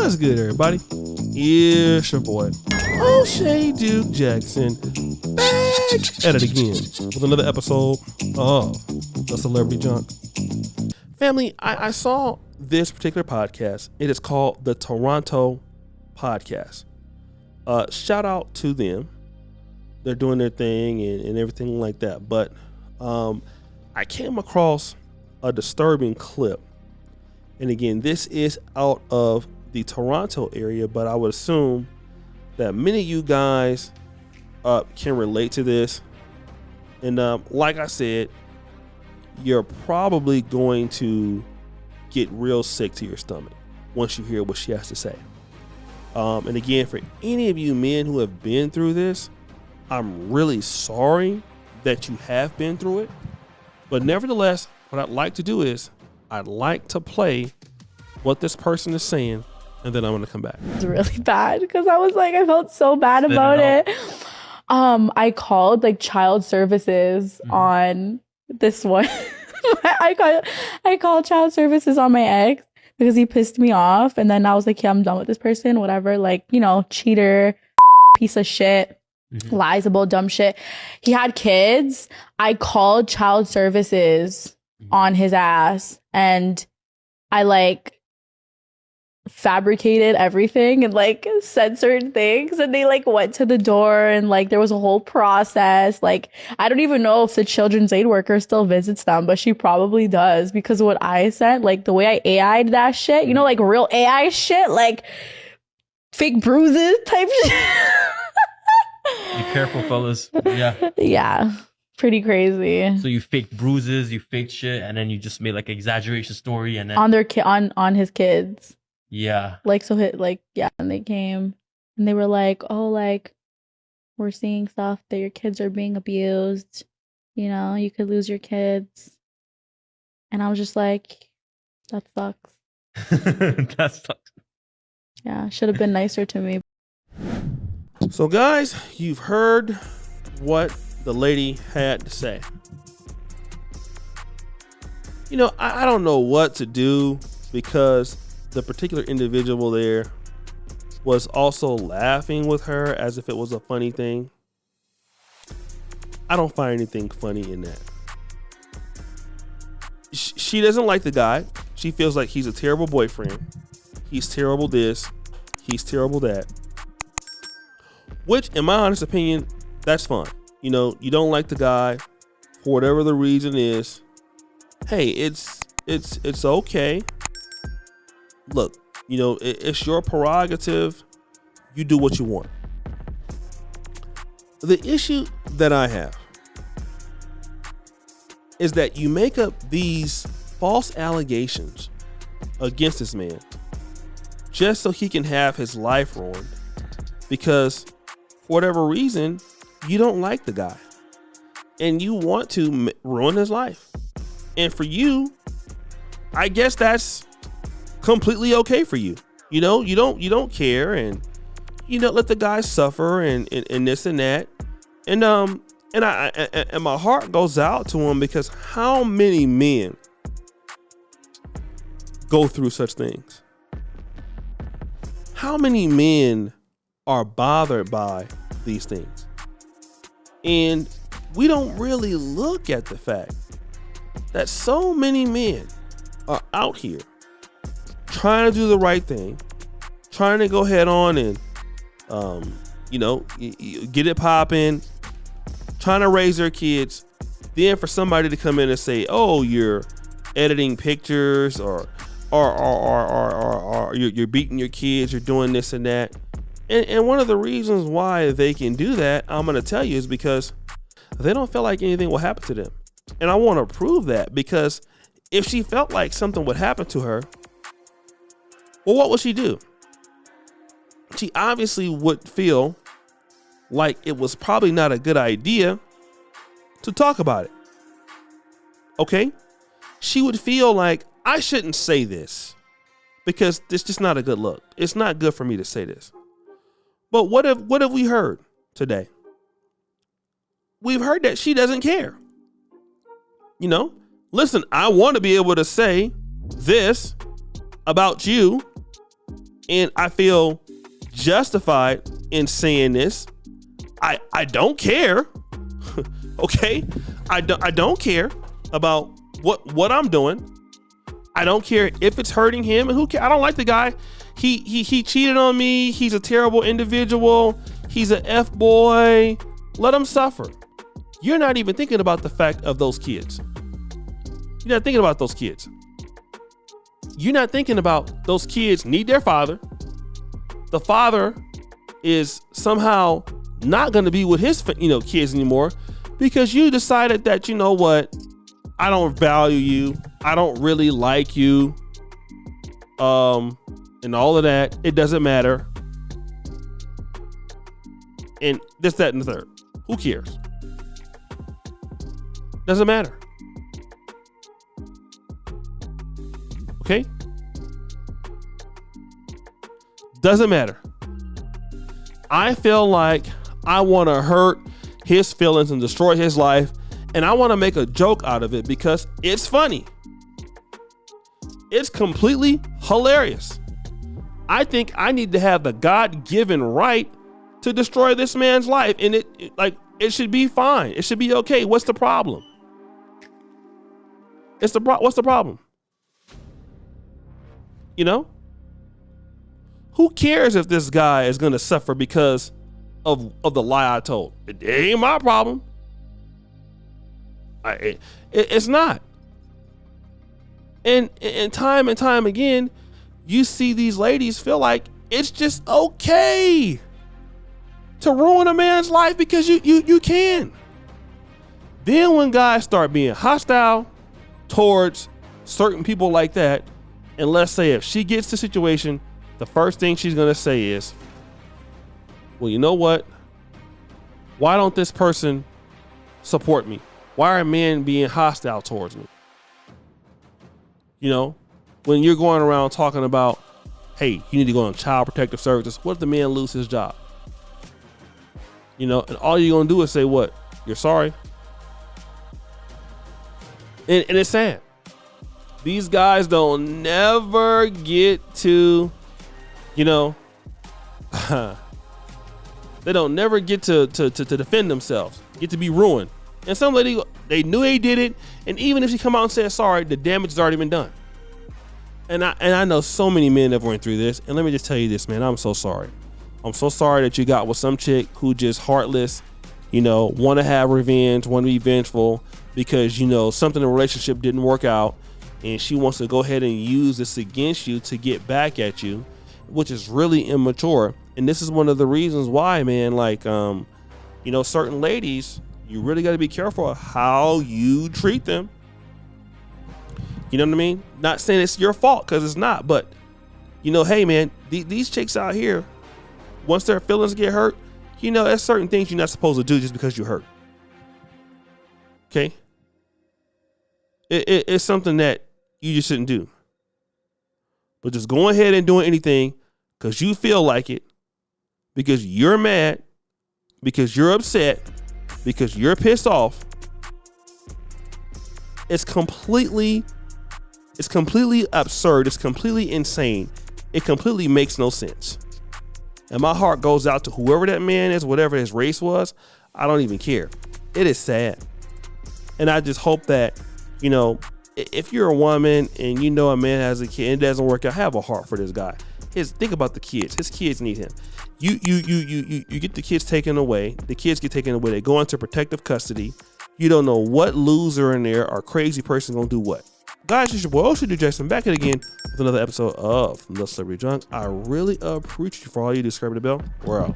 What's good, everybody? It's your boy, O'Shea Duke Jackson, back at it again with another episode of The Celebrity Junk. Family, I saw this particular podcast. It is called the Toronto Podcast. Shout out to them. They're doing their thing and everything like that. But I came across a disturbing clip. And again, this is out of the Toronto area, but I would assume that many of you guys can relate to this. And like I said, you're probably going to get real sick to your stomach once you hear what she has to say. And again, for any of you men who have been through this, I'm really sorry that you have been through it. But nevertheless, what I'd like to do is I'd like to play what this person is saying, and then I'm going to come back. It's really bad because I felt so bad about it. I called like child services on this one. I called child services on my ex because he pissed me off. And then I was like, yeah, I'm done with this person, whatever. Like, you know, cheater, piece of shit, lies about dumb shit. He had kids. I called child services on his ass and I like fabricated everything and like said certain things, and they like went to the door and like there was a whole process. Like I don't even know if the children's aid worker still visits them, but she probably does, because what I sent, like the way I AI'd that shit, you know, like real AI shit, like fake bruises type shit. Be careful, fellas. Yeah, pretty crazy. So you faked bruises, you faked shit, and then you just made like exaggeration story, and then on their on his kids. Yeah. Like, so hit like, yeah. And they came and they were like, oh, like, we're seeing stuff that your kids are being abused. You know, you could lose your kids. And I was just like, that sucks. That sucks. Yeah, should have been nicer to me. So guys, you've heard what the lady had to say. You know, I don't know what to do, because the particular individual there was also laughing with her as if it was a funny thing. I don't find anything funny in that. She doesn't like the guy. She feels like he's a terrible boyfriend. He's terrible this. He's terrible that. Which, in my honest opinion, that's fine. You know, you don't like the guy for whatever the reason is. Hey, it's okay. Look, you know, it's your prerogative. You do what you want. The issue that I have is that you make up these false allegations against this man just so he can have his life ruined, because for whatever reason, you don't like the guy and you want to ruin his life. And for you, I guess that's completely okay for you. You know, you don't care, and you know, let the guy suffer and this and that. And and my heart goes out to him, because how many men go through such things? How many men are bothered by these things? And we don't really look at the fact that so many men are out here trying to do the right thing, trying to go head on and, you know, get it popping, trying to raise their kids. Then for somebody to come in and say, oh, you're editing pictures, or you're beating your kids, you're doing this and that. And one of the reasons why they can do that, I'm going to tell you, is because they don't feel like anything will happen to them. And I want to prove that, because if she felt like something would happen to her, well, what would she do? She obviously would feel like it was probably not a good idea to talk about it. Okay? She would feel like, I shouldn't say this because it's just not a good look. It's not good for me to say this. But what have we heard today? We've heard that she doesn't care. You know, listen, I want to be able to say this about you, And I feel justified in saying this. I don't care. Okay? I don't care about what I'm doing. I don't care if it's hurting him, and who cares? I don't like the guy. He cheated on me. He's a terrible individual. He's an F-boy. Let him suffer. You're not even thinking about the fact of those kids. You're not thinking about those kids. You're not thinking about those kids need their father. The father is somehow not going to be with his, kids anymore because you decided that, you know what, I don't value you. I don't really like you. And all of that, it doesn't matter. And this, that, and the third. Who cares? Doesn't matter. Okay? Doesn't matter. I feel like I want to hurt his feelings and destroy his life, and I want to make a joke out of it because it's funny. It's completely hilarious. I think I need to have the God-given right to destroy this man's life, and it should be fine. It should be okay. What's the problem? What's the problem? Who cares if this guy is going to suffer because of the lie I told? It ain't my problem. It's not. And time again, you see these ladies feel like it's just okay to ruin a man's life because you can. Then when guys start being hostile towards certain people like that, and let's say if she gets the situation, the first thing she's going to say is, well, you know what? Why don't this person support me? Why are men being hostile towards me? When you're going around talking about, hey, you need to go on Child Protective Services, what if the man lose his job? And all you're going to do is say what? You're sorry. And it's sad. These guys don't never get to, they don't never get to defend themselves, get to be ruined. And some lady, they knew they did it. And even if she come out and said sorry, the damage has already been done. And I know so many men that went through this. And let me just tell you this, man, I'm so sorry. I'm so sorry that you got with some chick who just heartless, want to have revenge, want to be vengeful because, something in the relationship didn't work out. And she wants to go ahead and use this against you to get back at you, which is really immature. And this is one of the reasons why, man, certain ladies, you really got to be careful how you treat them. You know what I mean? Not saying it's your fault, because it's not. But, hey, man, these chicks out here, once their feelings get hurt, there's certain things you're not supposed to do just because you're hurt. Okay? It's something that you just shouldn't do. But just go ahead and doing anything because you feel like it, because you're mad, because you're upset, because you're pissed off. It's completely absurd. It's completely insane. It completely makes no sense. And my heart goes out to whoever that man is, whatever his race was. I don't even care. It is sad. And I just hope that, if you're a woman and a man has a kid and it doesn't work out, have a heart for this guy. Think about the kids. His kids need him. You get the kids taken away. The kids get taken away. They go into protective custody. You don't know what loser in there or crazy person gonna do what. Guys, it's your boy Ocean Jackson back at it again with another episode of The Celebrity Junk. I really appreciate you for all you do. Subscribe to the bell. We're out.